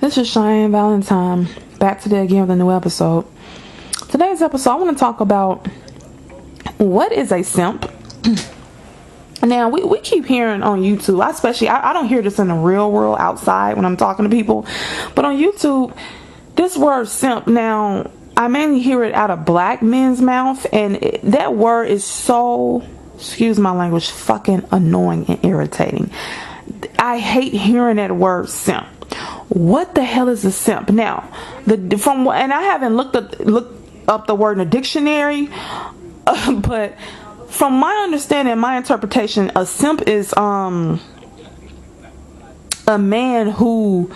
This is Cheyenne Valentine, back today again with a new episode. Today's episode, I want to talk about what is a simp. Now, we keep hearing on YouTube, I don't hear this in the real world outside when I'm talking to people, but on YouTube, this word simp, now, I mainly hear it out of black men's mouth, and that word is so, excuse my language, fucking annoying and irritating. I hate hearing that word simp. What the hell is a simp? Now, and I haven't looked up the word in a dictionary, but from my understanding, my interpretation, a simp is a man who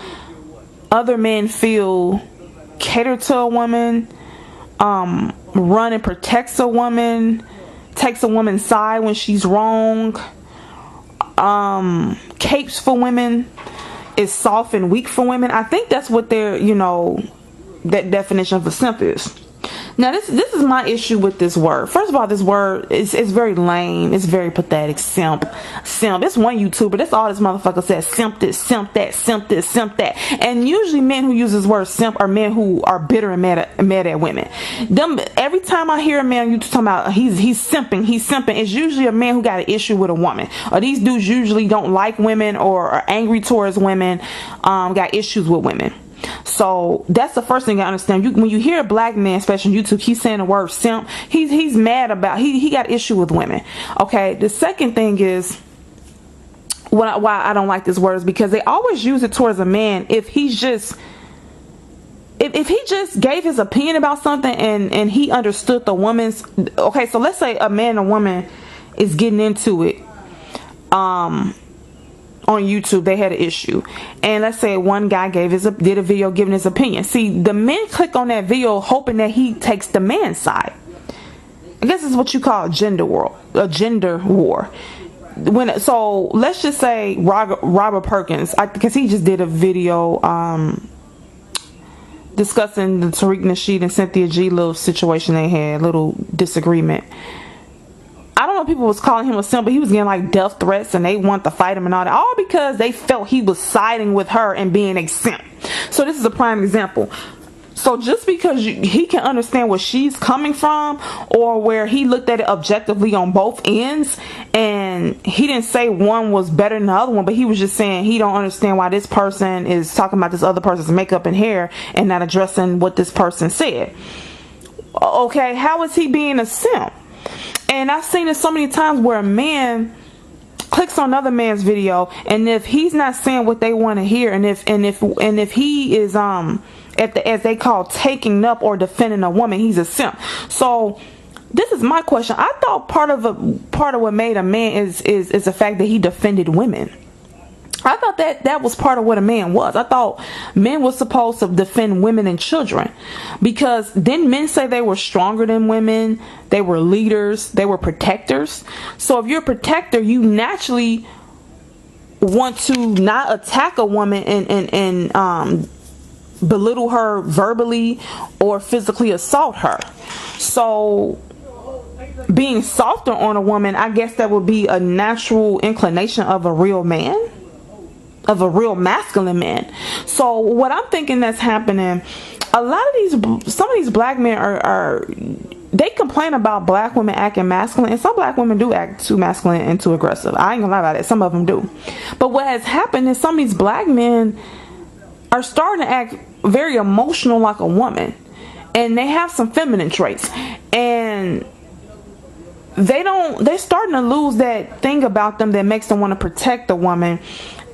other men feel cater to a woman, run and protects a woman, takes a woman's side when she's wrong, capes for women, is soft and weak for women. I think that's what that definition of a simp is. Now, this is my issue with this word. First of all, this word is very lame. It's very pathetic. Simp. It's one YouTuber. That's all this motherfucker says. Simp this, simp that, simp this, simp that. And usually men who use this word simp are men who are bitter and mad at women. Every time I hear a man you talking about he's simping, it's usually a man who got an issue with a woman. Or these dudes usually don't like women or are angry towards women, got issues with women. So that's the first thing I understand. When you hear a black man, especially on YouTube, he's saying the word simp, he's mad about, he got issue with women. Okay, the second thing is why I don't like this word is because they always use it towards a man if he just gave his opinion about something and he understood the woman's. Okay, so let's say a man and a woman is getting into it on YouTube, they had an issue, and let's say one guy did a video giving his opinion. See, the men click on that video hoping that he takes the man's side. I guess it's what you call a gender war. So let's just say Robert Perkins, because he just did a video discussing the Tariq Nasheed and Cynthia G little situation they had, little disagreement. I don't know if people was calling him a simp, but he was getting like death threats and they want to fight him and all that, all because they felt he was siding with her and being a simp. So this is a prime example. So just because he can understand where she's coming from, or where he looked at it objectively on both ends, and he didn't say one was better than the other one, but he was just saying he don't understand why this person is talking about this other person's makeup and hair and not addressing what this person said. Okay, how is he being a simp? And I've seen it so many times where a man clicks on another man's video, and if he's not saying what they want to hear, and if he is as they call taking up or defending a woman, he's a simp. So this is my question. I thought part of what made a man is the fact that he defended women. I thought that was part of what a man was. I thought men were supposed to defend women and children, because then men say they were stronger than women, they were leaders, they were protectors. So if you're a protector, you naturally want to not attack a woman and belittle her verbally or physically assault her. So being softer on a woman, I guess that would be a natural inclination of a real man, of a real masculine man. So what I'm thinking that's happening, some of these black men they complain about black women acting masculine, and some black women do act too masculine and too aggressive. I ain't gonna lie about it, some of them do. But what has happened is some of these black men are starting to act very emotional like a woman, and they have some feminine traits, and they're starting to lose that thing about them that makes them want to protect the woman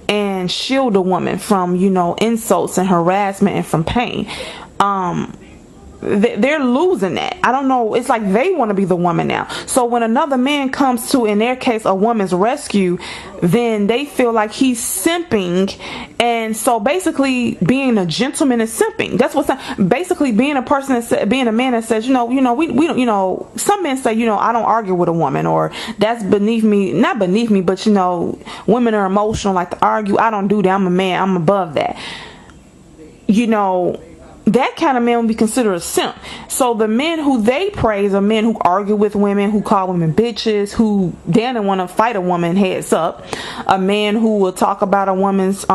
and shield a woman from, insults and harassment and from pain. They're losing that. I don't know. It's like they want to be the woman now. So when another man comes to, in their case, a woman's rescue, then they feel like he's simping. And so basically being a gentleman is simping. That's what's basically being a person being a man that says, we don't, some men say, I don't argue with a woman, or that's beneath me, not beneath me, but women are emotional, like to argue. I don't do that. I'm a man. I'm above that. That kind of man would be considered a simp. So the men who they praise are men who argue with women, who call women bitches, who damn want to fight a woman heads up. A man who will talk about a woman's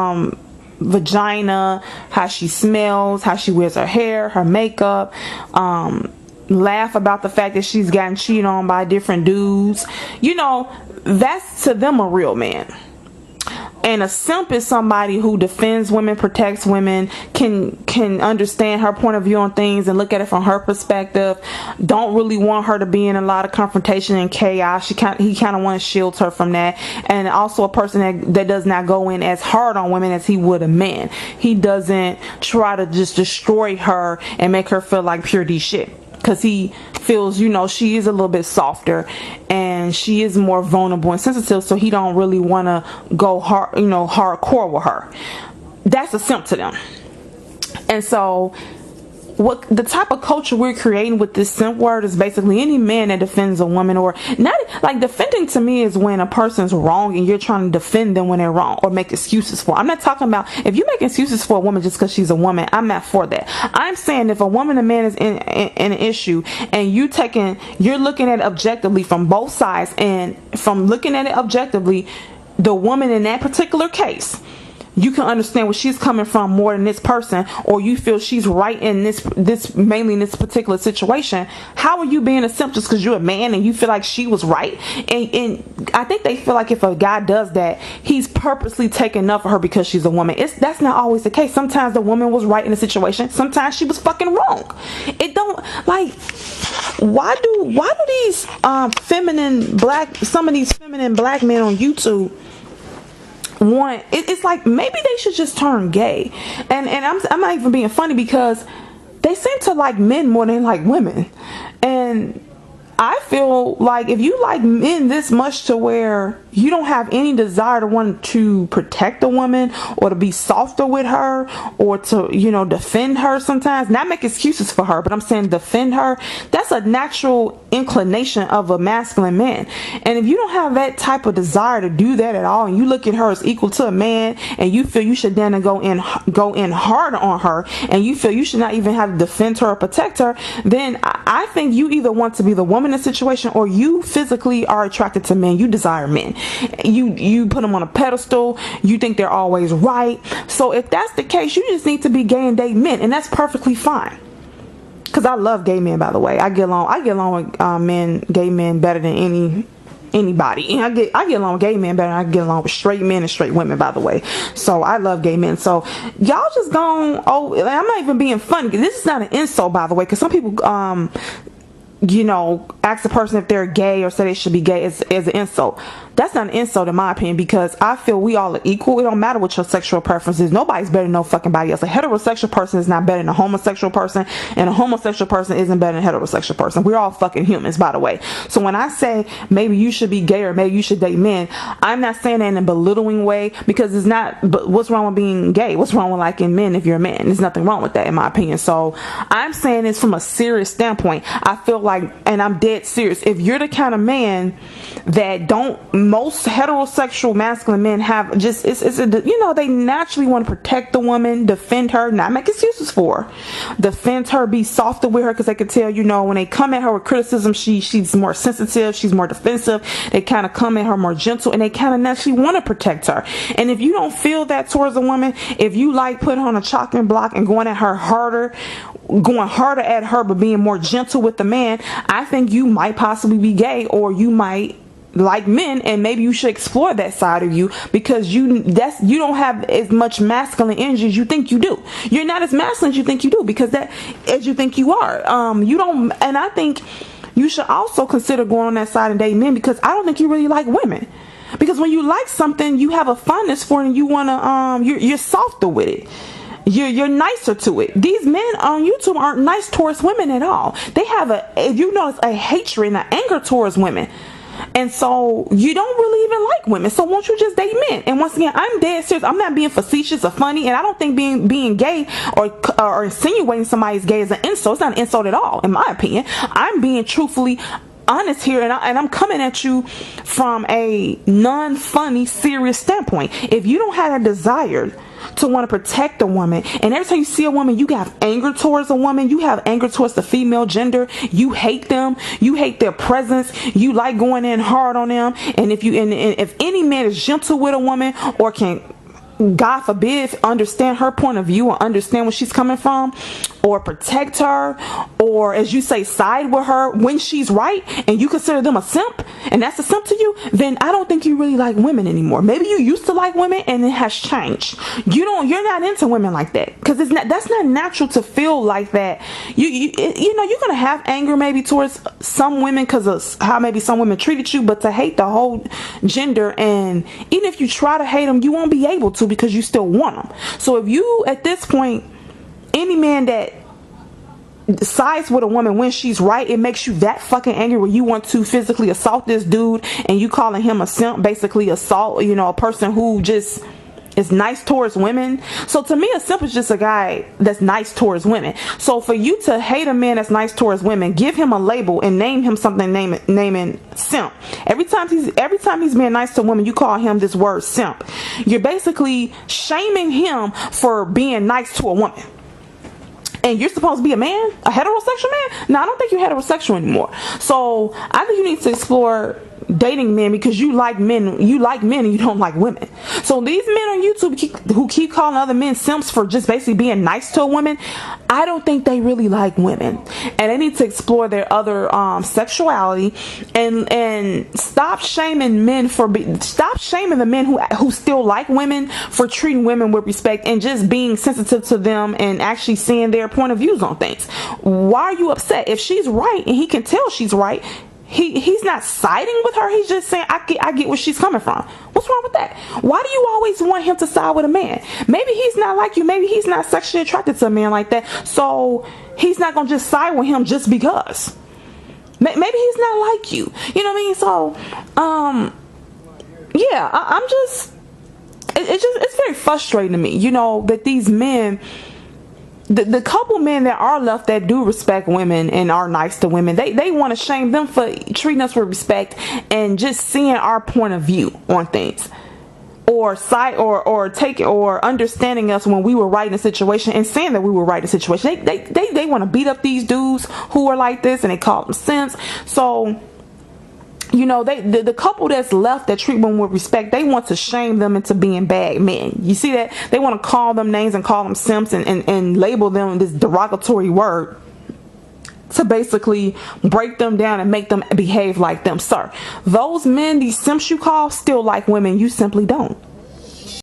vagina, how she smells, how she wears her hair, her makeup, laugh about the fact that she's gotten cheated on by different dudes. You know, that's to them a real man. And a simp is somebody who defends women, protects women, can understand her point of view on things and look at it from her perspective. Don't really want her to be in a lot of confrontation and chaos. He kind of wants to shield her from that. And also a person that does not go in as hard on women as he would a man. He doesn't try to just destroy her and make her feel like pure D shit. Because he feels, you know, she is a little bit softer and she is more vulnerable and sensitive, so he don't really want to go hard, you know, hardcore with her. That's a simp to them. And so what the type of culture we're creating with this simp word is basically any man that defends a woman, or not like defending to me is when a person's wrong and you're trying to defend them when they're wrong or make excuses for. I'm not talking about if you make excuses for a woman just because she's a woman. I'm not for that. I'm saying if a woman and man is in an issue and you're looking at it objectively from both sides, and from looking at it objectively, the woman in that particular case, you can understand where she's coming from more than this person, or you feel she's right in this mainly in this particular situation. How are you being a simp just because you're a man and you feel like she was right? And I think they feel like if a guy does that, he's purposely taking enough of her because she's a woman. That's not always the case. Sometimes the woman was right in the situation. Sometimes she was fucking wrong. It don't, like, why do these some of these feminine black men on YouTube it's like maybe they should just turn gay. And I'm not even being funny, because they seem to like men more than like women. And I feel like if you like men this much to where you don't have any desire to want to protect a woman or to be softer with her or to, you know, defend her sometimes, not make excuses for her, but I'm saying defend her, that's a natural inclination of a masculine man. And if you don't have that type of desire to do that at all, and you look at her as equal to a man, and you feel you should then go in hard on her, and you feel you should not even have to defend her or protect her, then I think you either want to be the woman in the situation, or you physically are attracted to men. You desire men. You put them on a pedestal. You think they're always right. So if that's the case, you just need to be gay and date men, and that's perfectly fine. Because I love gay men, by the way. I get along with gay men better than anybody. And I get along with gay men better than I get along with straight men and straight women, by the way. So I love gay men. So y'all just I'm not even being funny. This is not an insult, by the way, because some people you know, ask a person if they're gay or say they should be gay as an insult. That's not an insult in my opinion, because I feel we all are equal. It don't matter what your sexual preference is. Nobody's better than no fucking body else. A heterosexual person is not better than a homosexual person, and a homosexual person isn't better than a heterosexual person. We're all fucking humans, by the way. So when I say maybe you should be gay or maybe you should date men, I'm not saying that in a belittling way, because it's not. But what's wrong with being gay? What's wrong with liking men if you're a man? There's nothing wrong with that in my opinion. So I'm saying this from a serious standpoint. I feel like, and I'm dead serious, if you're the kind of man that most heterosexual masculine men have just, you know, they naturally want to protect the woman, defend her, not make excuses for her, defend her, be softer with her, because they can tell, you know, when they come at her with criticism, she's more sensitive, she's more defensive. They kind of come at her more gentle, and they kind of naturally want to protect her. And if you don't feel that towards a woman, if you like putting her on a chopping block and going harder at her but being more gentle with the man, I think you might possibly be gay, or you might like men, and maybe you should explore that side of you, because you don't have as much masculine energy as you think you do. You're not as masculine as you think you do, because as you think you are. You don't, and I think you should also consider going on that side and dating men, because I don't think you really like women. Because when you like something, you have a fondness for it, and you wanna you're softer with it. You're nicer to it. These men on YouTube aren't nice towards women at all. They have if you notice, a hatred and an anger towards women. And so you don't really even like women. So won't you just date men? And once again, I'm dead serious. I'm not being facetious or funny. And I don't think being gay or insinuating somebody's gay is an insult. It's not an insult at all, in my opinion. I'm being truthfully honest here, and I'm coming at you from a non-funny, serious standpoint. If you don't have a desire to want to protect a woman, and every time you see a woman, you have anger towards a woman, you have anger towards the female gender, you hate them, you hate their presence, you like going in hard on them, and if any man is gentle with a woman or can God forbid, understand her point of view or understand where she's coming from, or protect her, or as you say, side with her when she's right, and you consider them a simp, and that's a simp to you, then I don't think you really like women anymore. Maybe you used to like women and it has changed. You're not into women like that, because that's not natural to feel like that. You know, you're gonna have anger maybe towards some women because of how maybe some women treated you, but to hate the whole gender, and even if you try to hate them, you won't be able to, because you still want them. So if you, at this point, any man that sides with a woman when she's right, it makes you that fucking angry where you want to physically assault this dude, and you calling him a simp, basically assault, you know, a person who just is nice towards women. So to me, a simp is just a guy that's nice towards women. So for you to hate a man that's nice towards women, give him a label and name him something, naming simp. Every time he's being nice to women, you call him this word simp. You're basically shaming him for being nice to a woman. And you're supposed to be a man, a heterosexual man? No, I don't think you're heterosexual anymore. So I think you need to explore dating men, because you like men and you don't like women. So these men on YouTube who keep calling other men simps for just basically being nice to a woman, I don't think they really like women, and they need to explore their other sexuality, and stop shaming the men who still like women for treating women with respect and just being sensitive to them and actually seeing their point of views on things. Why are you upset? If she's right and he can tell she's right, he's not siding with her. He's just saying, I get where she's coming from. What's wrong with that? Why do you always want him to side with a man? Maybe he's not like you. Maybe he's not sexually attracted to a man like that. So he's not going to just side with him just because. Maybe he's not like you. You know what I mean? So, yeah, I'm just, it's very frustrating to me, you know, that these men, the couple men that are left that do respect women and are nice to women, they want to shame them for treating us with respect and just seeing our point of view on things, or understanding us when we were right in a situation and saying that we were right in a situation. They want to beat up these dudes who are like this, and they call them simps. So, you know, the couple that's left that treat women with respect, they want to shame them into being bad men. You see that? They want to call them names and call them simps and label them this derogatory word to basically break them down and make them behave like them. Sir, those men, these simps you call, still like women. You simply don't.